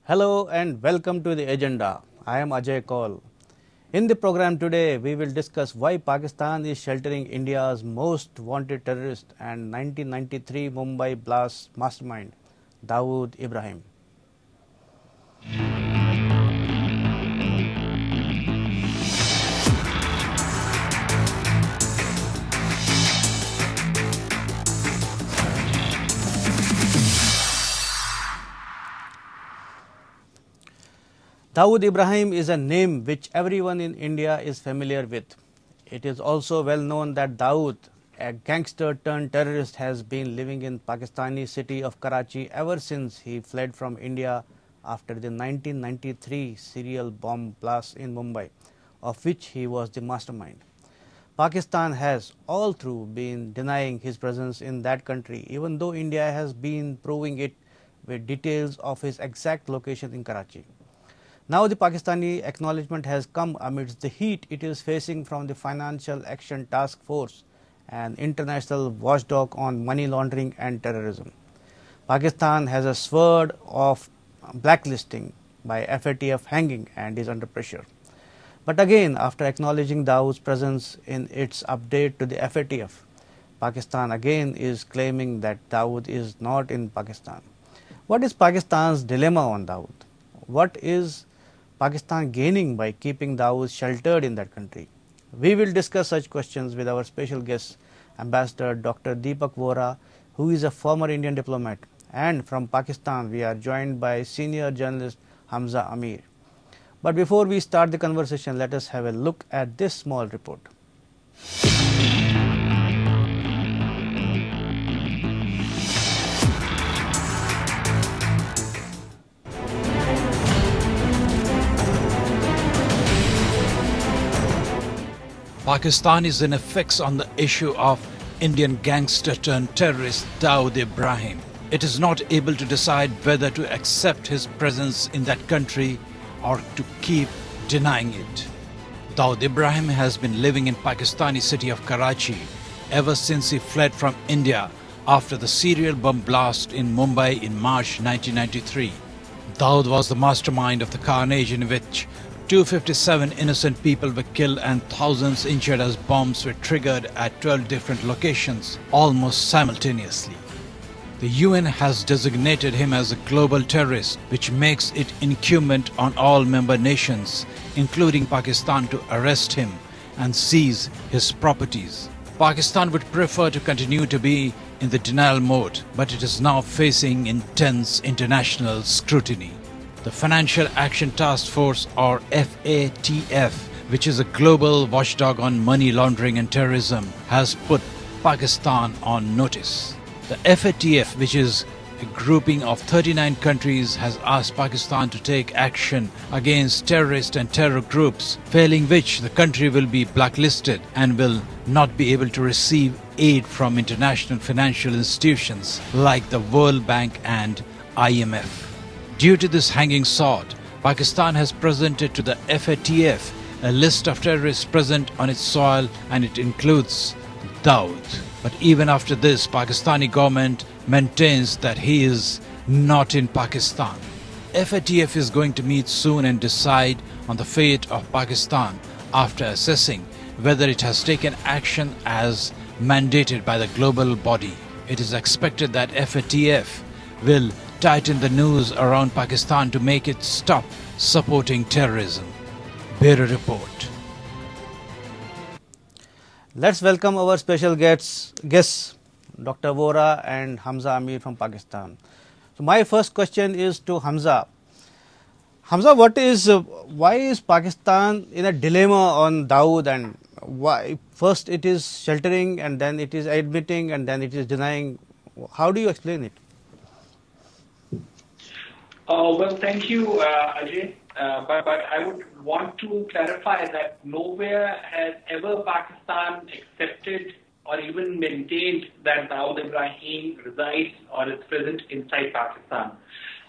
Hello and welcome to the agenda. I am Ajay Kaul. In the program today, we will discuss why Pakistan is sheltering India's most wanted terrorist and 1993 Mumbai blast mastermind, Dawood Ibrahim. Dawood Ibrahim is a name which everyone in India is familiar with. It is also well known that Dawood, a gangster turned terrorist, has been living in Pakistani city of Karachi ever since he fled from India after the 1993 serial bomb blast in Mumbai, of which he was the mastermind. Pakistan has all through been denying his presence in that country, even though India has been proving it with details of his exact location in Karachi. Now the Pakistani acknowledgement has come amidst the heat it is facing from the Financial Action Task Force, an international watchdog on money laundering and terrorism. Pakistan has a sword of blacklisting by FATF hanging and is under pressure. But again, after acknowledging Dawood's presence in its update to the FATF, Pakistan again is claiming that Dawood is not in Pakistan. What is Pakistan's dilemma on Dawood? What is Pakistan gaining by keeping Dawood sheltered in that country? We will discuss such questions with our special guest, Ambassador Dr. Deepak Vora, who is a former Indian diplomat. And from Pakistan, we are joined by senior journalist Hamza Amir. But before we start the conversation, let us have a look at this small report. Pakistan is in a fix on the issue of Indian gangster turned terrorist Dawood Ibrahim. It is not able to decide whether to accept his presence in that country or to keep denying it. Dawood Ibrahim has been living in Pakistani city of Karachi ever since he fled from India after the serial bomb blast in Mumbai in March 1993. Dawood was the mastermind of the carnage in which 257 innocent people were killed and thousands injured as bombs were triggered at 12 different locations almost simultaneously. The UN has designated him as a global terrorist, which makes it incumbent on all member nations, including Pakistan, to arrest him and seize his properties. Pakistan would prefer to continue to be in the denial mode, but it is now facing intense international scrutiny. The Financial Action Task Force, or FATF, which is a global watchdog on money laundering and terrorism, has put Pakistan on notice. The FATF, which is a grouping of 39 countries, has asked Pakistan to take action against terrorist and terror groups, failing which the country will be blacklisted and will not be able to receive aid from international financial institutions like the World Bank and IMF. Due to this hanging sword, Pakistan has presented to the FATF a list of terrorists present on its soil, and it includes Dawood. But even after this, Pakistani government maintains that he is not in Pakistan. FATF is going to meet soon and decide on the fate of Pakistan after assessing whether it has taken action as mandated by the global body. It is expected that FATF will tighten the noose around Pakistan to make it stop supporting terrorism. Bureau Report. Let's welcome our special guests, Dr. Vora and Hamza Amir from Pakistan. So my first question is to Hamza. Hamza, why is Pakistan in a dilemma on Dawood, and why first it is sheltering and then it is admitting and then it is denying? How do you explain it? Well, thank you, Ajay. But I would want to clarify that nowhere has ever Pakistan accepted or even maintained that Dawood Ibrahim resides or is present inside Pakistan.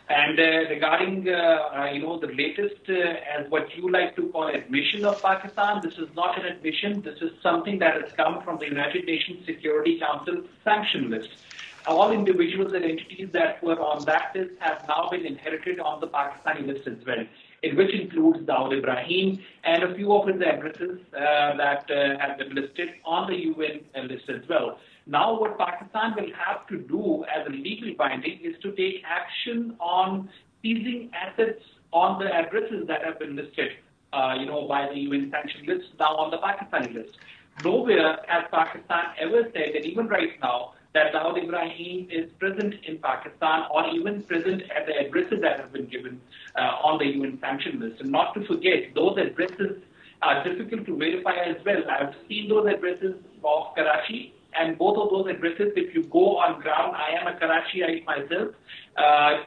And regarding, the latest, as what you like to call admission of Pakistan, this is not an admission. This is something that has come from the United Nations Security Council sanction list. all individuals and entities that were on that list have now been inherited on the Pakistani list as well, which includes Dawood Ibrahim and a few of his addresses that have been listed on the UN list as well. Now what Pakistan will have to do as a legal binding is to take action on seizing assets on the addresses that have been listed by the UN sanction list, now on the Pakistani list. Nowhere has Pakistan ever said, and even right now, that Dawood Ibrahim is present in Pakistan or even present at the addresses that have been given on the UN sanction list. And not to forget, those addresses are difficult to verify as well. I've seen those addresses of Karachi, and both of those addresses, if you go on ground, I am a Karachiite myself,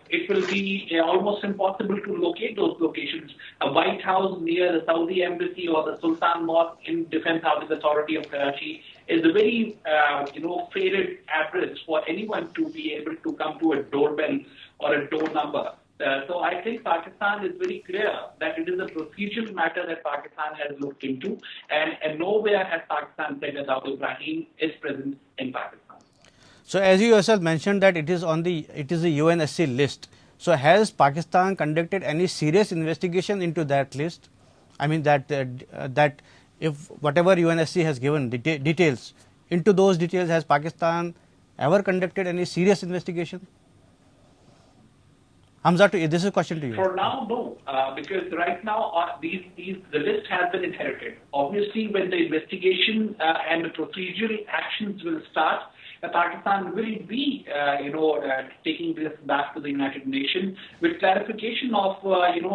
it will be almost impossible to locate those locations. A White House near the Saudi Embassy or the Sultan Mosque in Defense Housing Authority of Karachi is a very, faded address for anyone to be able to come to a doorbell or a door number. So I think Pakistan is very clear that it is a procedural matter that Pakistan has looked into, and nowhere has Pakistan said that Dawood Ibrahim is present in Pakistan. So as you yourself mentioned that it is the UNSC list. So has Pakistan conducted any serious investigation into that list? I mean that if whatever UNSC has given details, into those details has Pakistan ever conducted any serious investigation? Hamza, this is a question to you. For now, no, because right now the list has been inherited. Obviously, when the investigation and the procedural actions will start, Pakistan will be, taking this back to the United Nations with clarification of,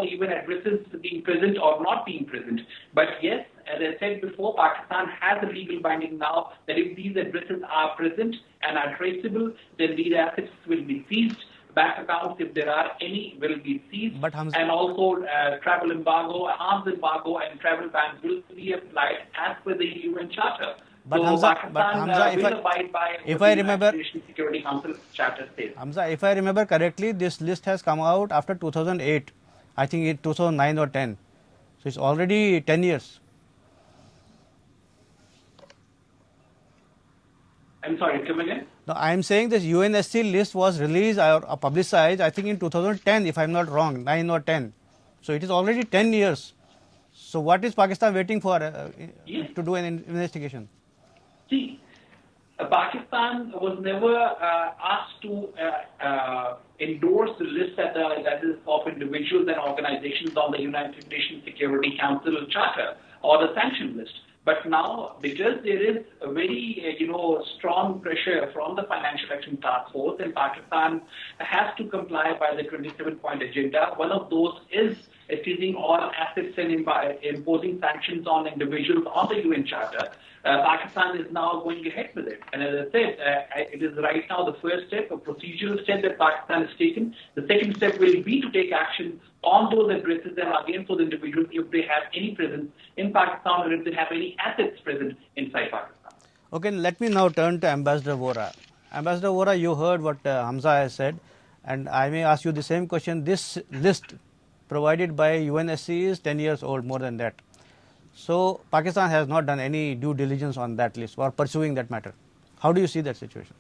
even addresses being present or not being present. But yes, as I said before, Pakistan has a legal binding now that if these addresses are present and are traceable, then these assets will be seized. Bank accounts, if there are any, will be seized. But Hamza, and also travel embargo, arms embargo, and travel bans will be applied as per the UN Charter. But so Hamza, Pakistan will abide by if what I the remember, United Nations Security Council Charter says. Hamza, if I remember correctly, this list has come out after 2008. I think it 2009 or 10. So it's already 10 years. I'm sorry, come again? No, I am saying this UNSC list was released or publicized, I think in 2010, if I am not wrong, 9 or 10. So it is already 10 years. So what is Pakistan waiting for Yes. to do an investigation? See, Pakistan was never asked to endorse the list that is of individuals and organizations on the United Nations Security Council Charter or the sanction list. But now, because there is a very, strong pressure from the Financial Action Task Force, and Pakistan has to comply by the 27-point agenda. One of those is seizing all assets and imposing sanctions on individuals on the UN Charter. Pakistan is now going ahead with it. And as I said, it is right now the first step, a procedural step that Pakistan has taken. The second step will be to take action on those addresses and against those individuals if they have any presence in Pakistan or if they have any assets present inside Pakistan. Okay, let me now turn to Ambassador Vora. Ambassador Vora, you heard what Hamza has said, and I may ask you the same question. This list provided by UNSC is 10 years old, more than that. So Pakistan has not done any due diligence on that list or pursuing that matter. How do you see that situation?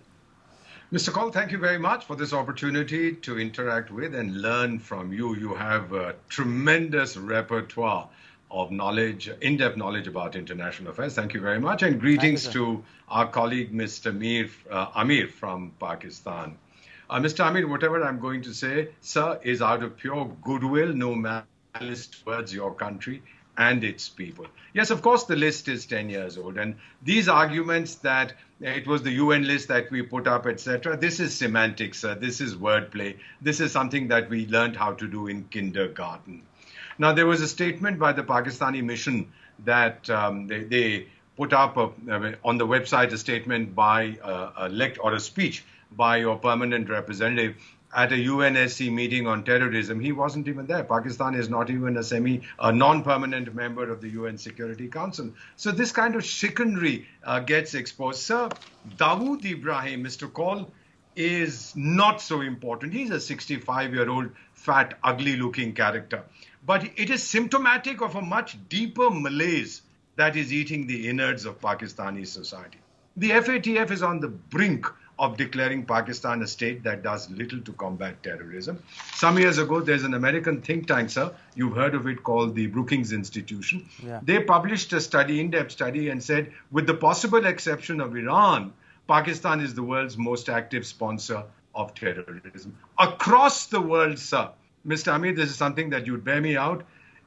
Mr. Kaul, thank you very much for this opportunity to interact with and learn from you. You have a tremendous repertoire of knowledge, in-depth knowledge about international affairs. Thank you very much. And greetings to our colleague, Mr. Amir from Pakistan. Mr. Amir, whatever I'm going to say, sir, is out of pure goodwill, no malice towards your country and its people. Yes, of course, the list is 10 years old. And these arguments that it was the UN list that we put up, etc., this is semantics, sir. This is wordplay. This is something that we learned how to do in kindergarten. Now, there was a statement by the Pakistani mission that they put up on the website, a statement by a speech by your permanent representative at a UNSC meeting on terrorism. He wasn't even there. Pakistan is not even a non-permanent member of the UN Security Council. So this kind of chicanery gets exposed. Sir, Dawood Ibrahim, Mr. Kaul, is not so important. He's a 65-year-old, fat, ugly-looking character. But it is symptomatic of a much deeper malaise that is eating the innards of Pakistani society. The FATF is on the brink of declaring Pakistan a state that does little to combat terrorism. Some years ago, there's an American think tank, sir, you've heard of it, called the Brookings Institution. Yeah. They published a study, in-depth study, and said, with the possible exception of Iran, Pakistan is the world's most active sponsor of terrorism. Across the world, sir, Mr. Amir, this is something that you'd bear me out.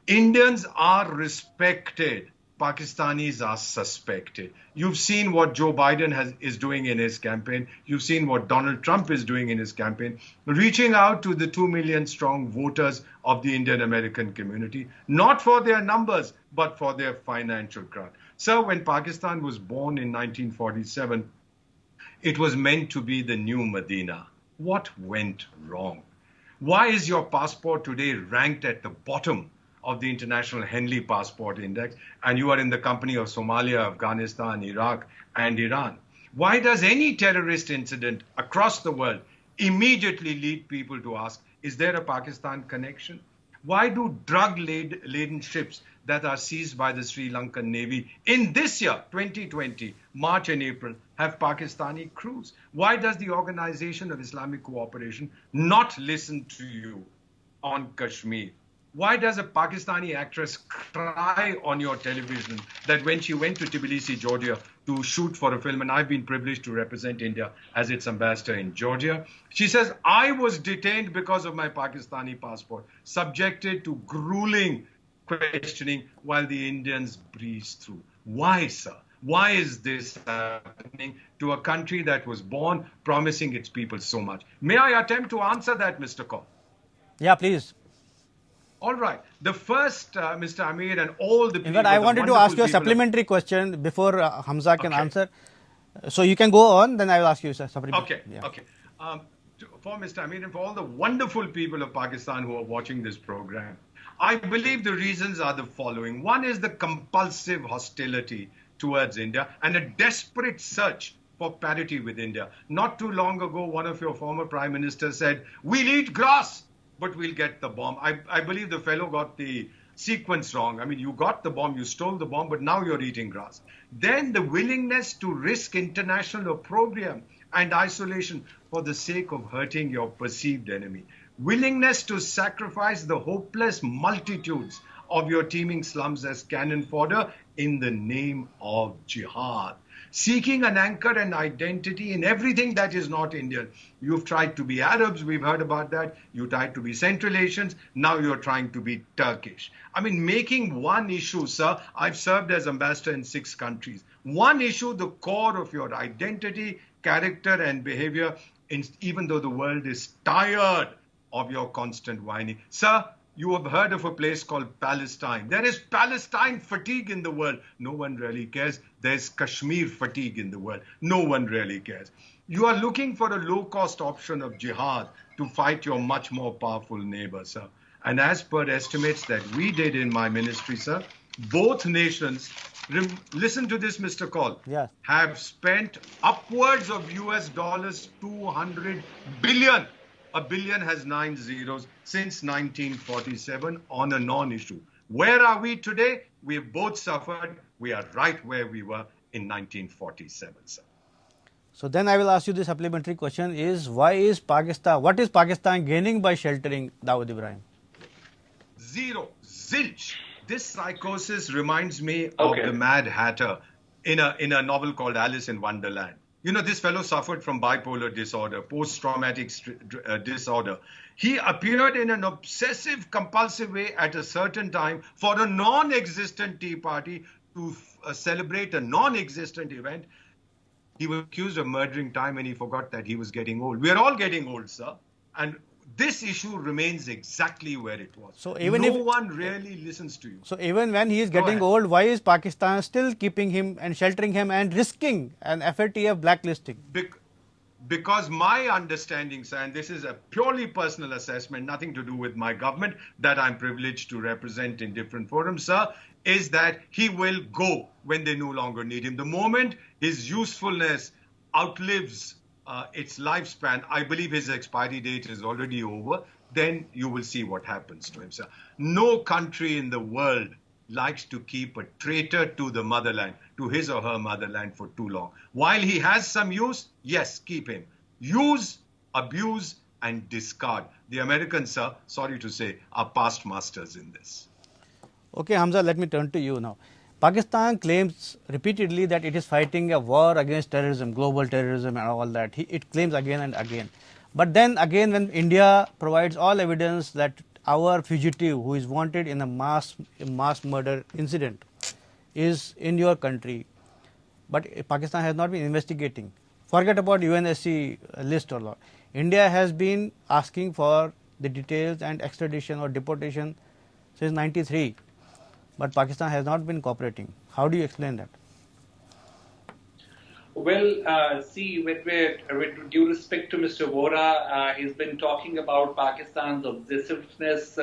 Indians are respected. Pakistanis are suspected. You've seen what Joe Biden is doing in his campaign. You've seen what Donald Trump is doing in his campaign, reaching out to the 2 million strong voters of the Indian American community, not for their numbers, but for their financial crowd. So when Pakistan was born in 1947, it was meant to be the new Medina. What went wrong? Why is your passport today ranked at the bottom of the International Henley Passport Index, and you are in the company of Somalia, Afghanistan, Iraq, and Iran? Why does any terrorist incident across the world immediately lead people to ask, is there a Pakistan connection? Why do drug-laden ships that are seized by the Sri Lankan Navy in this year, 2020, March and April, have Pakistani crews? Why does the Organization of Islamic Cooperation not listen to you on Kashmir? Why does a Pakistani actress cry on your television that when she went to Tbilisi, Georgia to shoot for a film, and I've been privileged to represent India as its ambassador in Georgia, she says, I was detained because of my Pakistani passport, subjected to grueling questioning while the Indians breeze through. Why, sir? Why is this happening to a country that was born promising its people so much? May I attempt to answer that, Mr. Kaul? Yeah, please. All right. The first, Mr. Amir, and all the people. In fact, I wanted to ask you a supplementary question before Hamza can answer. So you can go on, then I will ask you a supplementary. Okay, okay. For Mr. Amir and for all the wonderful people of Pakistan who are watching this program, I believe the reasons are the following. One is the compulsive hostility towards India and a desperate search for parity with India. Not too long ago, one of your former prime ministers said, we'll eat grass, but we'll get the bomb. I believe the fellow got the sequence wrong. I mean, you got the bomb, you stole the bomb, but now you're eating grass. Then the willingness to risk international opprobrium and isolation for the sake of hurting your perceived enemy. Willingness to sacrifice the hopeless multitudes of your teeming slums as cannon fodder in the name of jihad. Seeking an anchor and identity in everything that is not Indian. You've tried to be Arabs, we've heard about that. You tried to be Central Asians, now you're trying to be Turkish. I mean, making one issue, sir, I've served as ambassador in 6 countries. One issue, the core of your identity, character and behavior, even though the world is tired of your constant whining. Sir, you have heard of a place called Palestine. There is Palestine fatigue in the world. No one really cares. There's Kashmir fatigue in the world. No one really cares. You are looking for a low-cost option of jihad to fight your much more powerful neighbor, sir. And as per estimates that we did in my ministry, sir, both nations, listen to this, Mr. Kaul, yes, have spent upwards of US dollars 200 billion. A billion has 9 zeros since 1947 on a non-issue. Where are we today? We have both suffered. We are right where we were in 1947, sir. So then I will ask you the supplementary question is, what is Pakistan gaining by sheltering Dawood Ibrahim? Zero. Zilch. This psychosis reminds me of the Mad Hatter in a novel called Alice in Wonderland. You know, this fellow suffered from bipolar disorder, post-traumatic disorder. He appeared in an obsessive, compulsive way at a certain time for a non-existent tea party to celebrate a non-existent event. He was accused of murdering time and he forgot that he was getting old. We are all getting old, sir. And this issue remains exactly where it was. So even no one really listens to you. So even when he is getting old, why is Pakistan still keeping him and sheltering him and risking an FATF blacklisting? Because my understanding, sir, and this is a purely personal assessment, nothing to do with my government that I'm privileged to represent in different forums, sir, is that he will go when they no longer need him. The moment his usefulness outlives its lifespan, I believe his expiry date is already over, then you will see what happens to him, sir. No country in the world likes to keep a traitor to the motherland, to his or her motherland for too long. While he has some use, yes, keep him. Use, abuse, and discard. The Americans, sir, sorry to say, are past masters in this. Okay, Hamza, let me turn to you now. Pakistan claims repeatedly that it is fighting a war against terrorism, global terrorism and all that. It claims again and again. But then again, when India provides all evidence that our fugitive who is wanted in a mass murder incident is in your country, but Pakistan has not been investigating. Forget about UNSC list or not. India has been asking for the details and extradition or deportation since 93, but Pakistan has not been cooperating. How do you explain that? Well, see, with due respect to Mr. Vora, he's been talking about Pakistan's obsessiveness,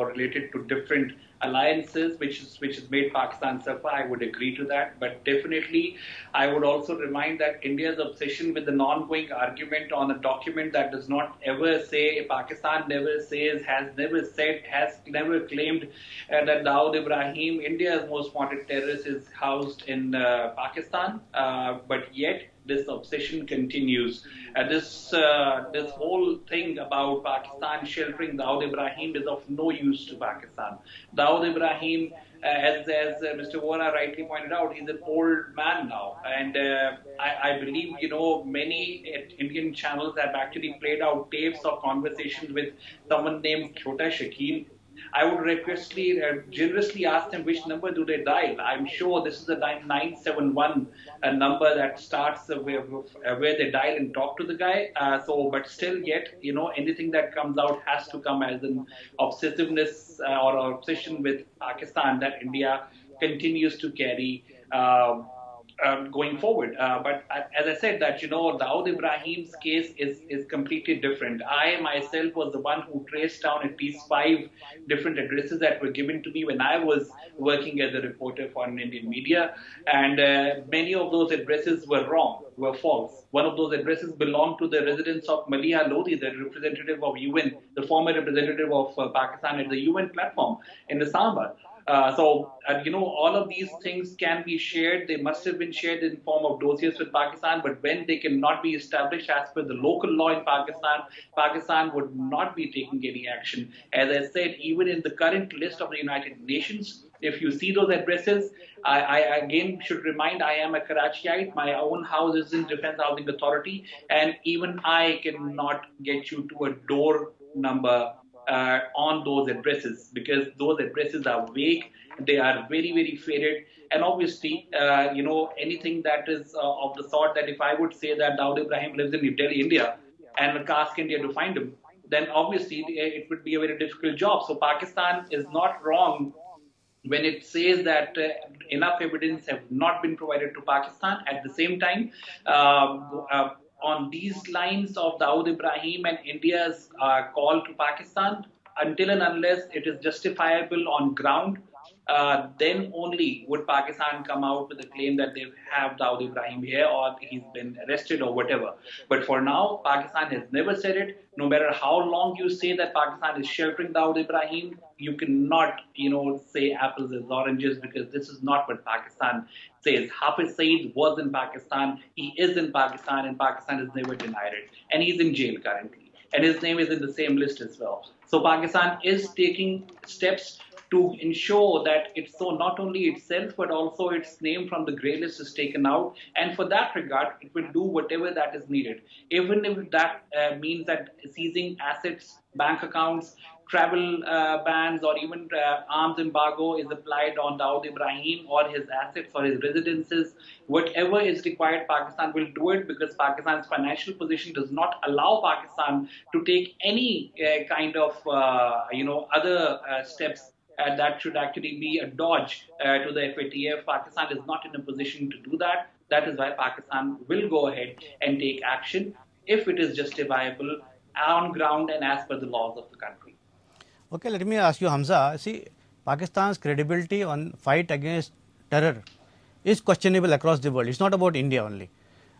related to different alliances, which has made Pakistan suffer. I would agree to that, but definitely, I would also remind that India's obsession with an ongoing argument on a document that does not ever say, Pakistan never says, has never said, has never claimed that Dawood Ibrahim, India's most wanted terrorist, is housed in Pakistan, but yet this obsession continues. This whole thing about Pakistan sheltering Dawood Ibrahim is of no use to Pakistan. Dawood Ibrahim, as Mr. Vora rightly pointed out, he's an old man now, and I believe many Indian channels have actually played out tapes of conversations with someone named Chota Shakil. I would generously ask them which number do they dial. I'm sure this is a 971 number that starts where they dial and talk to the guy. But still yet, anything that comes out has to come as an obsessiveness or obsession with Pakistan that India continues to carry going forward. But as I said, that Dawood Ibrahim's case is completely different. I myself was the one who traced down at least 5 different addresses that were given to me when I was working as a reporter for an Indian media, and many of those addresses were wrong, were false. One of those addresses belonged to the residence of Maliha Lodi, the representative of UN, the former representative of Pakistan at the UN platform in Islamabad. All of these things can be shared. They must have been shared in form of dossiers with Pakistan, but when they cannot be established as per the local law in Pakistan, Pakistan would not be taking any action. As I said, even in the current list of the United Nations, if you see those addresses, I again should remind, I am a Karachiite. My own house is in Defence Housing Authority, and even I cannot get you to a door number on those addresses, because those addresses are vague, they are very, very faded, and obviously, anything that is of the sort that if I would say that Dawood Ibrahim lives in New Delhi, India, and ask India to find him, then obviously it would be a very difficult job. So Pakistan is not wrong when it says that enough evidence have not been provided to Pakistan. At the same time, on these lines of Dawood Ibrahim and India's call to Pakistan, until and unless it is justifiable on ground, then only would Pakistan come out with a claim that they have Dawood Ibrahim here or he's been arrested or whatever. But for now, Pakistan has never said it. No matter how long you say that Pakistan is sheltering Dawood Ibrahim, you cannot, say apples as oranges, because this is not what Pakistan says. Hafiz Saeed was in Pakistan, he is in Pakistan, and Pakistan has never denied it. And he's in jail currently. And his name is in the same list as well. So Pakistan is taking steps to ensure that it's so not only itself, but also its name from the grey list is taken out. And for that regard, it will do whatever that is needed. Even if that means that seizing assets, bank accounts, travel bans, or even arms embargo is applied on Dawood Ibrahim or his assets or his residences, whatever is required, Pakistan will do it, because Pakistan's financial position does not allow Pakistan to take any kind of, other steps that should actually be a dodge to the FATF. Pakistan is not in a position to do that. That is why Pakistan will go ahead and take action if it is justifiable on ground and as per the laws of the country. Okay, let me ask you, Hamza. See, Pakistan's credibility on fight against terror is questionable across the world. It's not about India only.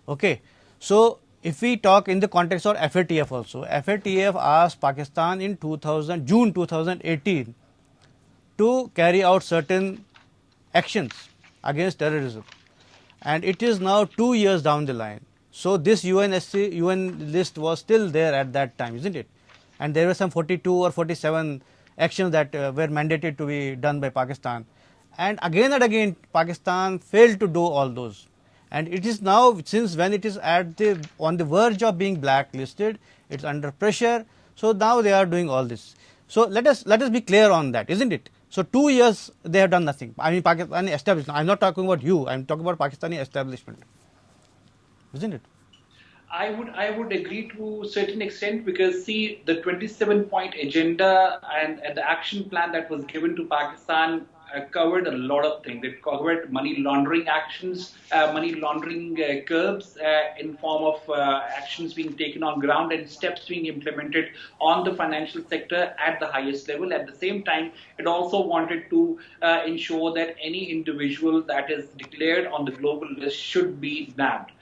Okay, so if we talk in the context of FATF also, FATF asked Pakistan in June 2018 to carry out certain actions against terrorism. And it is now 2 years down the line. So this UN list was still there at that time, isn't it? And there were some 42 or 47 actions that were mandated to be done by Pakistan. And again, Pakistan failed to do all those. And it is now, since when it is on the verge of being blacklisted, it's under pressure. So now they are doing all this. So let us be clear on that, isn't it? So 2 years they have done nothing. I mean, Pakistani establishment. I'm not talking about you. I'm talking about Pakistani establishment, isn't it? I would agree to a certain extent, because see, the 27-point agenda and the action plan that was given to Pakistan covered a lot of things. It covered money laundering actions, money laundering curbs in form of actions being taken on ground and steps being implemented on the financial sector at the highest level. At the same time, it also wanted to ensure that any individual that is declared on the global list should be nabbed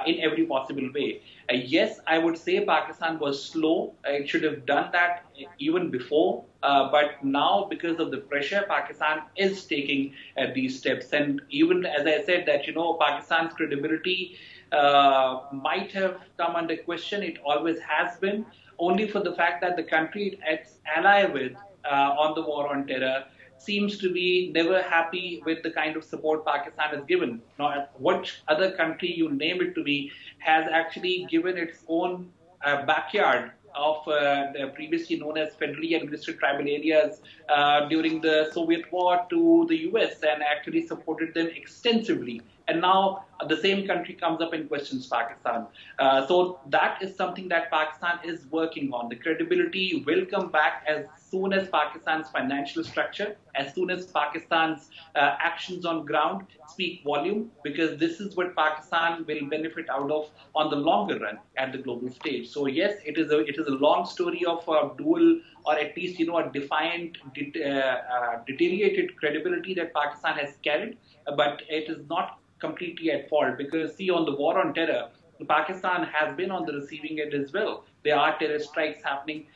in every possible way. Yes, I would say Pakistan was slow. It should have done that even before. But now, because of the pressure, Pakistan is taking these steps. And even as I said that, Pakistan's credibility might have come under question. It always has been, only for the fact that the country it's ally with on the war on terror seems to be never happy with the kind of support Pakistan has given. Now, what other country you name it to be has actually given its own backyard of previously known as federally administered tribal areas during the Soviet war to the US and actually supported them extensively. And now the same country comes up and questions Pakistan. So that is something that Pakistan is working on. The credibility will come back as soon as Pakistan's financial structure, as soon as Pakistan's actions on ground speak volume, because this is what Pakistan will benefit out of on the longer run at the global stage. So yes, it is a long story of dual, or at least a defiant, deteriorated credibility that Pakistan has carried, but it is not completely at fault, because see, on the war on terror, Pakistan has been on the receiving end as well. There are terrorist strikes happening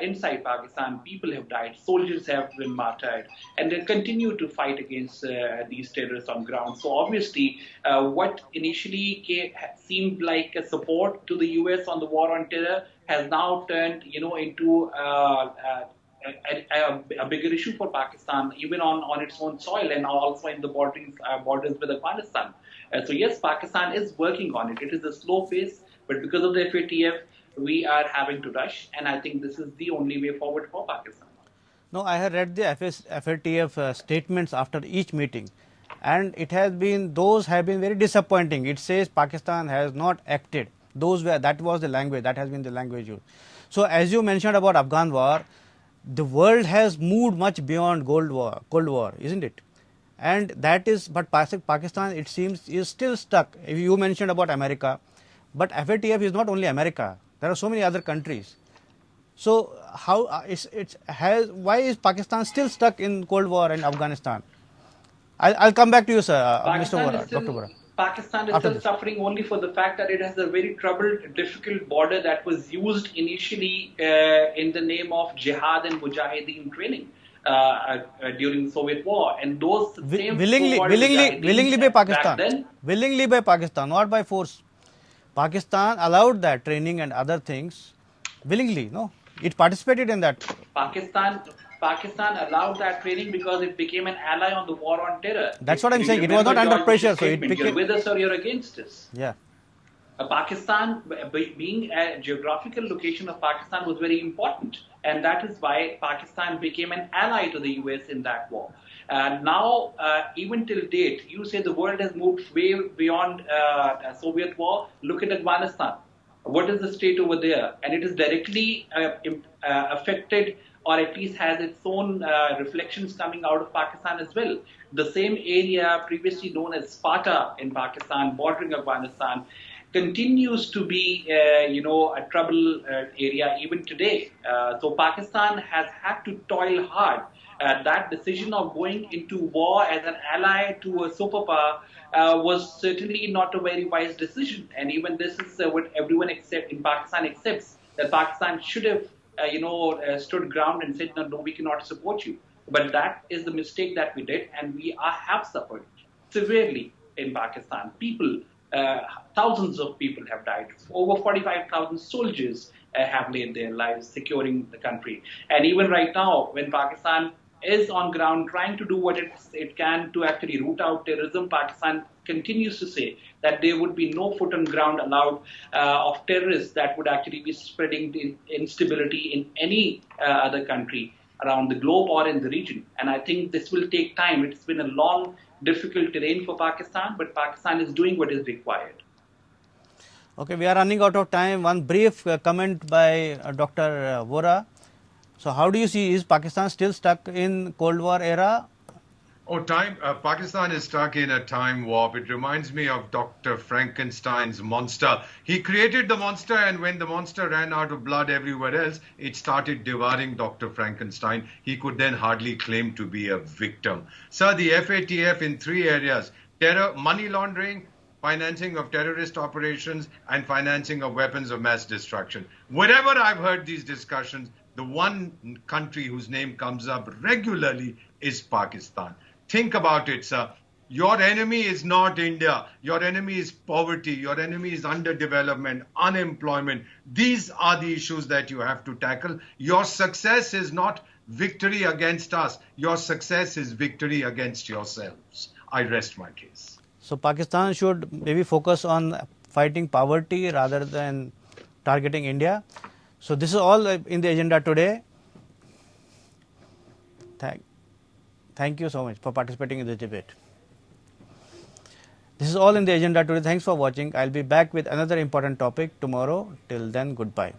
inside Pakistan. People have died, soldiers have been martyred, and they continue to fight against these terrorists on ground. So obviously, what initially seemed like a support to the US on the war on terror has now turned, into a bigger issue for Pakistan, even on its own soil and also in the borders with Afghanistan. So yes, Pakistan is working on it. It is a slow pace, but because of the FATF, we are having to rush, and I think this is the only way forward for Pakistan. No, I have read the FATF statements after each meeting, and those have been very disappointing. It says Pakistan has not acted. That was the language, that has been the language used. So as you mentioned about Afghan war, the world has moved much beyond Cold War, isn't it? And but Pakistan, it seems, is still stuck. If you mentioned about America, but FATF is not only America. There are so many other countries. So why is Pakistan still stuck in Cold War and Afghanistan? I'll come back to you, sir, Mr. Vora, Dr. Vora. Pakistan is still suffering only for the fact that it has a very troubled, difficult border that was used initially in the name of jihad and mujahideen training during the Soviet war, and those same willingly by Pakistan, willingly by Pakistan, not by force. Pakistan allowed that training and other things willingly. No, it participated in that. Pakistan allowed that training because it became an ally on the war on terror. That's what I'm saying. It was not under pressure, so it became. You're with us or you're against us. Yeah. Pakistan, being a geographical location of Pakistan, was very important, and that is why Pakistan became an ally to the US in that war. Now, even till date, you say the world has moved way beyond Soviet war. Look at Afghanistan. What is the state over there? And it is directly affected, or at least has its own reflections coming out of Pakistan as well. The same area previously known as Sparta in Pakistan, bordering Afghanistan, continues to be, a trouble area even today. So Pakistan has had to toil hard. That decision of going into war as an ally to a superpower was certainly not a very wise decision. And even this is what everyone in Pakistan accepts, that Pakistan should have, stood ground and said, no, we cannot support you. But that is the mistake that we did, and we have suffered severely in Pakistan. Thousands of people have died. Over 45,000 soldiers have laid their lives securing the country. And even right now, when Pakistan is on ground trying to do what it can to actually root out terrorism, Pakistan continues to say that there would be no foot on ground allowed of terrorists that would actually be spreading the instability in any other country around the globe or in the region. And I think this will take time. It's been a long, difficult terrain for Pakistan, but Pakistan is doing what is required. Okay, we are running out of time. One brief comment by Dr. Vora. So how do you see, is Pakistan still stuck in Cold War era? Pakistan is stuck in a time warp. It reminds me of Dr. Frankenstein's monster. He created the monster, and when the monster ran out of blood everywhere else, it started devouring Dr. Frankenstein. He could then hardly claim to be a victim. Sir, the FATF in 3 areas: terror, money laundering, financing of terrorist operations, and financing of weapons of mass destruction. Wherever I've heard these discussions, the one country whose name comes up regularly is Pakistan. Think about it, sir. Your enemy is not India. Your enemy is poverty. Your enemy is underdevelopment, unemployment. These are the issues that you have to tackle. Your success is not victory against us. Your success is victory against yourselves. I rest my case. So Pakistan should maybe focus on fighting poverty rather than targeting India. So this is all in the agenda today. Thank you so much for participating in this debate. This is all in the agenda today. Thanks for watching. I'll be back with another important topic tomorrow. Till then, goodbye.